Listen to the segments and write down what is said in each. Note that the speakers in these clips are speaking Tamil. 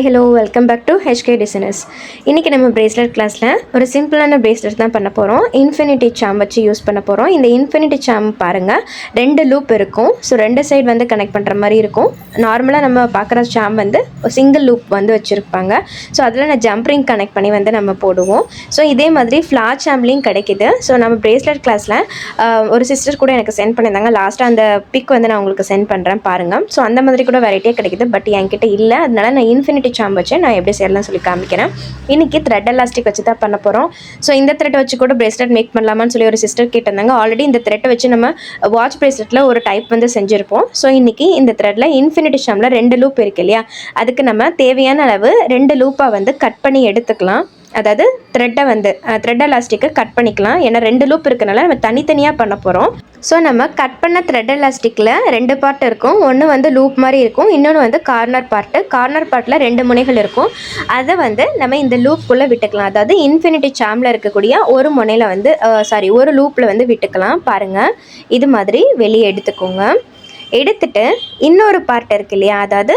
Hi hello welcome back to HK designers. இன்றைக்கி நம்ம பிரேஸ்லெட் கிளாஸில் ஒரு சிம்பிளான பிரேஸ்லெட் தான் பண்ண போகிறோம். இன்ஃபினிட்டி சாம் வச்சு யூஸ் பண்ண போகிறோம். இந்த இன்ஃபினிட்டி சாம் பாருங்கள், 2 லூப் இருக்கும். ஸோ 2 சைடு வந்து கனெக்ட் பண்ணுற மாதிரி இருக்கும். நார்மலாக நம்ம பார்க்குற சாம் வந்து சிங்கிள் லூப் வந்து வச்சுருப்பாங்க. ஸோ அதில் நான் ஜம்ப்ரிங் கனெக்ட் பண்ணி வந்து நம்ம போடுவோம். ஸோ இதே மாதிரி ஃப்ளார் சாம்லேயும் கிடைக்கிது. ஸோ நம்ம பிரேஸ்லெட் கிளாஸில் ஒரு சிஸ்டர் கூட எனக்கு சென்ட் பண்ணியிருந்தாங்க. லாஸ்ட்டாக அந்த பிக் வந்து நான் உங்களுக்கு சென்ட் பண்ணுறேன் பாருங்கள். ஸோ அந்த மாதிரி கூட வெரைட்டியாக கிடைக்கிது. பட் என்கிட்ட இல்லை, அதனால நான் இன்ஃபினிட்டி சாம் வச்சு நான் எப்படி செய்யலாம்னு சொல்லி காமிக்கிறேன். இன்றைக்கி த்ரெட் எலாஸ்டிக் வச்சு தான் பண்ண போகிறோம். ஸோ இந்த த்ரெட் வச்சு கூட பிரேஸ்லெட் மேக் பண்ணலாமான்னு சொல்லி ஒரு சிஸ்டர் கேட்டிருந்தாங்க. ஆல்ரெடி இந்த த்ரெட்டை வச்சு நம்ம வாட்ச் பிரேஸ்லெட்டில் ஒரு டைப் வந்து செஞ்சுருப்போம். ஸோ இன்றைக்கி இந்த த்ரெட்டில் இன்ஃபினிட்டி சாமில் 2 லூப் இருக்கு இல்லையா, அதுக்கு நம்ம தேவையான அளவு 2 லூப்பாக வந்து கட் பண்ணி எடுத்துக்கலாம். அதாவது த்ரெட்டை வந்து த்ரெட் எலாஸ்டிக்கை கட் பண்ணிக்கலாம். ஏன்னா 2 லூப் இருக்கனால நம்ம தனித்தனியாக பண்ண போகிறோம். ஸோ நம்ம கட் பண்ண த்ரெட் எலாஸ்டிக்கில் 2 பார்ட் இருக்கும். ஒன்று வந்து லூப் மாதிரி இருக்கும், இன்னொன்று வந்து கார்னர் பார்ட்டு. கார்னர் பார்ட்டில் 2 முனைகள் இருக்கும். அதை வந்து நம்ம இந்த லூப்புக்குள்ளே விட்டுக்கலாம். அதாவது இன்ஃபினிட்டி சாமில் இருக்கக்கூடிய ஒரு முனையில் வந்து ஒரு லூப்பில் வந்து விட்டுக்கலாம். பாருங்கள், இது மாதிரி வெளியே எடுத்துக்கோங்க. எடுத்துட்டு இன்னொரு பார்ட் இருக்கு இல்லையா, அதாவது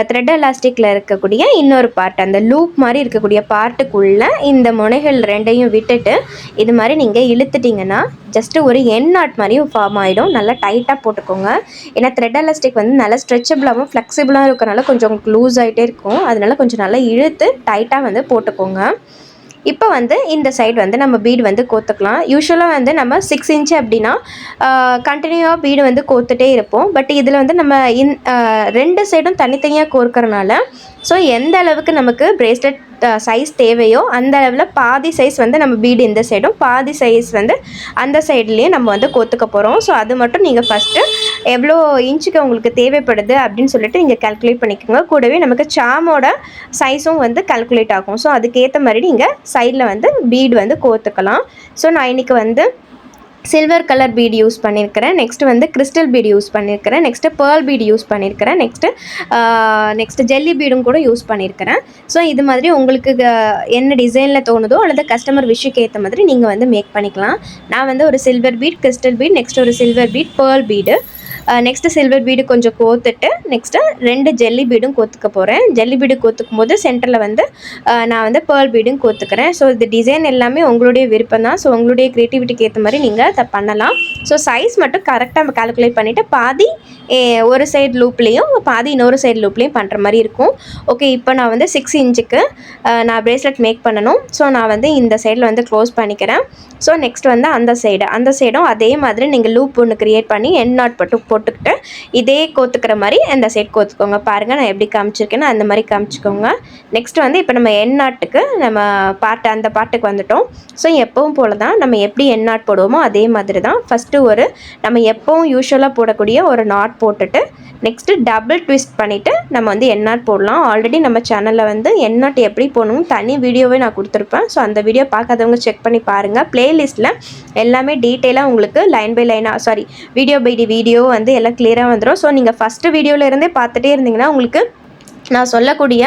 த்ரெட் எலாஸ்டிக்கில் இருக்கக்கூடிய இன்னொரு பார்ட், அந்த லூப் மாதிரி இருக்கக்கூடிய பார்ட்டுக்குள்ளே இந்த முனைகள் 2ஐயும் விட்டுட்டு இது மாதிரி நீங்கள் இழுத்துட்டிங்கன்னா ஜஸ்ட்டு ஒரு என் நாட் மாதிரியும் ஃபார்ம் ஆகிடும். நல்லா டைட்டாக போட்டுக்கோங்க. ஏன்னா த்ரெட் எலாஸ்டிக் வந்து நல்லா ஸ்ட்ரெச்சபிளாகவும் ஃப்ளெக்சிபிளாகவும் இருக்கிறனால கொஞ்சம் உங்களுக்கு லூஸ் ஆகிட்டே இருக்கும். அதனால கொஞ்சம் நல்லா இழுத்து டைட்டாக வந்து போட்டுக்கோங்க. இப்போ வந்து இந்த சைடு வந்து நம்ம பீடு வந்து கோத்துக்கலாம். யூஸ்வலாக வந்து நம்ம 6 இன்ச்சு அப்படின்னா கண்டினியூவாக பீடு வந்து கோத்துட்டே இருப்போம். பட் இதில் வந்து நம்ம 2 சைடும் தனித்தனியாக கோர்க்கறனால ஸோ எந்த அளவுக்கு நமக்கு பிரேஸ்லெட் சைஸ் தேவையோ அந்த அளவில் பாதி சைஸ் வந்து நம்ம பீடு இந்த சைடும், பாதி சைஸ் வந்து அந்த சைட்லேயே நம்ம வந்து கோத்துக்க போகிறோம். ஸோ அது மட்டும் நீங்கள் ஃபஸ்ட்டு எவ்வளோ இன்ச்சுக்கு உங்களுக்கு தேவைப்படுது அப்படின்னு சொல்லிட்டு நீங்கள் கால்குலேட் பண்ணிக்கோங்க. கூடவே நமக்கு சாமோட சைஸும் வந்து கால்குலேட் ஆகும். ஸோ அதுக்கேற்ற மாதிரி நீங்கள் சைடில் வந்து பீடு வந்து கோத்துக்கலாம். ஸோ நான் இன்றைக்கி வந்து சில்வர் கலர் பீடு யூஸ் பண்ணியிருக்கிறேன். நெக்ஸ்ட்டு வந்து கிறிஸ்டல் பீடு யூஸ் பண்ணியிருக்கிறேன். நெக்ஸ்ட்டு பேர்ல் பீடு யூஸ் பண்ணியிருக்கிறேன். நெக்ஸ்ட்டு ஜெல்லி பீடும் கூட யூஸ் பண்ணியிருக்கிறேன். ஸோ இது மாதிரி உங்களுக்கு என்ன டிசைனில் தோணுதோ அல்லது கஸ்டமர் விஷுக்கு ஏற்ற மாதிரி நீங்கள் வந்து மேக் பண்ணிக்கலாம். நான் வந்து ஒரு silver bead, crystal bead, next ஒரு silver bead, pearl bead, next silver bead கொஞ்சம் கோத்துட்டு நெக்ஸ்ட்டு 2 ஜெல்லி பீடும் கோத்துக்க போகிறேன். ஜெல்லி பீடு கோத்துக்கும் போது சென்டரில் வந்து நான் வந்து பேர்ல் பீடும் கோத்துக்கிறேன். ஸோ இது டிசைன் எல்லாமே உங்களுடைய விருப்பம் தான். ஸோ உங்களுடைய க்ரியேட்டிவிட்டிக்கு ஏற்ற மாதிரி நீங்கள் அதை பண்ணலாம். ஸோ சைஸ் மட்டும் கரெக்டாக நம்ம கால்குலேட் பண்ணிவிட்டு பாதி ஒரு சைடு லூப்லேயும் பாதி இன்னொரு சைடு லூப்லேயும் பண்ணுற மாதிரி இருக்கும். ஓகே, இப்போ நான் வந்து 6 இன்ச்சுக்கு நான் பிரேஸ்லெட் மேக் பண்ணணும். ஸோ நான் வந்து இந்த சைடில் வந்து க்ளோஸ் பண்ணிக்கிறேன். ஸோ நெக்ஸ்ட் வந்து அந்த சைடும் அதே மாதிரி நீங்கள் லூப் ஒன்று க்ரியேட் பண்ணி என் நாட் போட்டுக்கிட்டு இதே கோத்துக்கிற மாதிரி அந்த சைட் கோத்துக்கோங்க. பாருங்கள், நான் எப்படி காமிச்சிருக்கேன்னு அந்த மாதிரி காமிச்சிக்கோங்க. நெக்ஸ்ட் வந்து இப்போ நம்ம என் நாட்டுக்கு நம்ம அந்த பாட்டுக்கு வந்துட்டோம். ஸோ எப்பவும் போல் தான் நம்ம எப்படி என் நாட் போடுவோமோ அதே மாதிரி தான். ஃபஸ்ட்டு நம்ம எப்பவும் யூஸ்வலாக போடக்கூடிய ஒரு நாட் போட்டுட்டு நெக்ஸ்ட்டு டபுள் ட்விஸ்ட் பண்ணிவிட்டு நம்ம வந்து என் நாட் போடலாம். ஆல்ரெடி நம்ம சேனலில் வந்து என் நாட் எப்படி போடணும் தனி வீடியோவே நான் கொடுத்துருப்பேன். ஸோ அந்த வீடியோ பார்க்காதவங்க செக் பண்ணி பாருங்கள். ப்ளேலிஸ்ட்டில் எல்லாமே டீட்டெயிலாக உங்களுக்கு லைன் பை லைனாக வீடியோ பை வீடியோ வந்து எல்லாம் கிளியராக வந்துடும். ஸோ நீங்கள் ஃபஸ்ட்டு வீடியோவிலேருந்தே பார்த்துட்டே இருந்தீங்கன்னா உங்களுக்கு நான் சொல்லக்கூடிய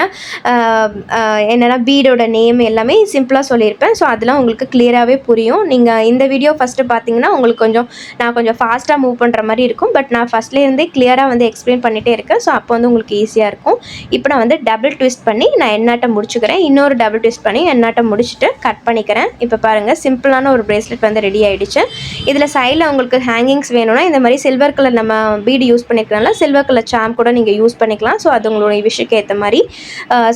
என்னென்னா பீடோட நேம் எல்லாமே சிம்பிளாக சொல்லியிருப்பேன். ஸோ அதெல்லாம் உங்களுக்கு கிளியராகவே புரியும். நீங்கள் இந்த வீடியோ ஃபஸ்ட்டு பார்த்தீங்கன்னா உங்களுக்கு நான் கொஞ்சம் ஃபாஸ்ட்டாக மூவ் பண்ணுற மாதிரி இருக்கும். பட் நான் ஃபஸ்ட்லேருந்தே கிளியராக வந்து எக்ஸ்பிளைன் பண்ணிகிட்டே இருக்கேன். ஸோ அப்போ வந்து உங்களுக்கு ஈஸியாக இருக்கும். இப்போ நான் வந்து டபுள் ட்விஸ்ட் பண்ணி நான் எண்ணாட்டம் முடிச்சுக்கிறேன். இன்னொரு டபுள் ட்விஸ்ட் பண்ணி எண்ணாட்டம் முடிச்சுட்டு கட் பண்ணிக்கிறேன். இப்போ பாருங்கள், சிம்பிளான ஒரு பிரேஸ்லெட் வந்து ரெடி ஆகிடுச்சு. இதில் சைடில் உங்களுக்கு ஹேங்கிங்ஸ் வேணும்னா இந்த மாதிரி சில்வர் கலர் நம்ம பீடு யூஸ் பண்ணிக்கிறனால சில்வர் கலர் சாம் கூட நீங்கள் யூஸ் பண்ணிக்கலாம். ஸோ அது உங்களுடைய விஷயம் ஏற்ற மாதிரி.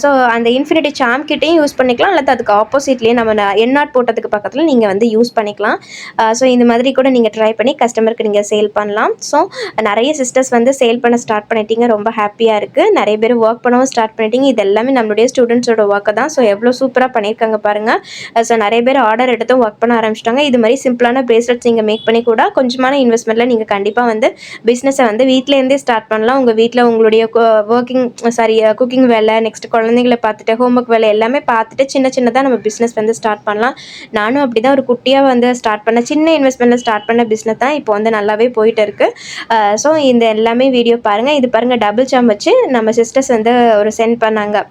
ஸோ அந்த இன்ஃபினிட்டி சாம் கிட்டையும் யூஸ் பண்ணிக்கலாம், அல்லது அதுக்கு ஆப்போசிட்லேயே நம்ம என் நாட் போட்டதுக்கு பக்கத்தில் நீங்கள் வந்து யூஸ் பண்ணிக்கலாம். ஸோ இந்த மாதிரி கூட நீங்கள் ட்ரை பண்ணி கஸ்டமருக்கு நீங்கள் சேல் பண்ணலாம். ஸோ நிறைய சிஸ்டர்ஸ் வந்து சேல் பண்ண ஸ்டார்ட் பண்ணிட்டீங்க, ரொம்ப ஹாப்பியாக இருக்குது. நிறைய பேர் ஒர்க் பண்ணவும் ஸ்டார்ட் பண்ணிட்டீங்க. இது எல்லாமே நம்மளுடைய ஸ்டூடெண்ட்ஸோட ஒர்க்கு தான். ஸோ எவ்வளோ சூப்பராக பண்ணியிருக்காங்க பாருங்கள். ஸோ நிறைய பேர் ஆர்டர் எடுத்தும் ஒர்க் பண்ண ஆரம்பிச்சிட்டாங்க. இது மாதிரி சிம்பிளான பிரேஸ்லெட்ஸ் நீங்கள் மேக் பண்ணி கூட கொஞ்சமான இன்வெஸ்ட்மெண்ட்டில் நீங்கள் கண்டிப்பாக வந்து பிஸ்னஸை வந்து வீட்டிலேருந்தே ஸ்டார்ட் பண்ணலாம். உங்கள் வீட்டில் உங்களுடைய குக்கிங் வேலை, நெக்ஸ்ட் குழந்தைங்களை பார்த்துட்டு ஹோம் ஒர்க் வேலை எல்லாமே பார்த்துட்டு சின்னதாக நம்ம பிஸ்னஸ் வந்து ஸ்டார்ட் பண்ணலாம். நானும் அப்படி தான் ஒரு குட்டியாக வந்து ஸ்டார்ட் பண்ண சின்ன இன்வெஸ்ட்மெண்ட்டில் ஸ்டார்ட் பண்ண பிஸ்னஸ் தான் இப்போ வந்து நல்லாவே போயிட்டு இருக்குது. ஸோ இந்த எல்லாமே வீடியோ பாருங்கள். இது பாருங்கள், டபுள் சாம் வச்சு நம்ம சிஸ்டர்ஸ் வந்து ஒரு சென்ட் பண்ணாங்க.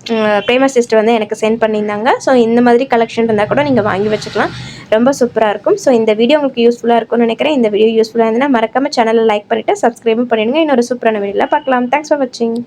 பிரேமா சிஸ்டர் வந்து எனக்கு சென்ட் பண்ணியிருந்தாங்க. ஸோ இந்த மாதிரி கலெக்ஷன் இருந்தால் கூட நீங்கள் வாங்கி வச்சுக்கலாம், ரொம்ப சூப்பராக இருக்கும். ஸோ இந்த வீடியோ உங்களுக்கு யூஸ்ஃபுல்லாக இருக்கும்னு நினைக்கிறேன். இந்த வீடியோ யூஸ்ஃபுல்லாக இருந்ததுன்னா மறக்காமல் சேனலை லைக் பண்ணிவிட்டு சப்ஸ்கிரைபும் பண்ணிடுங்க. இன்னொரு சூப்பரான வீடியோவில் பார்க்கலாம். தேங்க்ஸ் ஃபார் வாட்சிங்.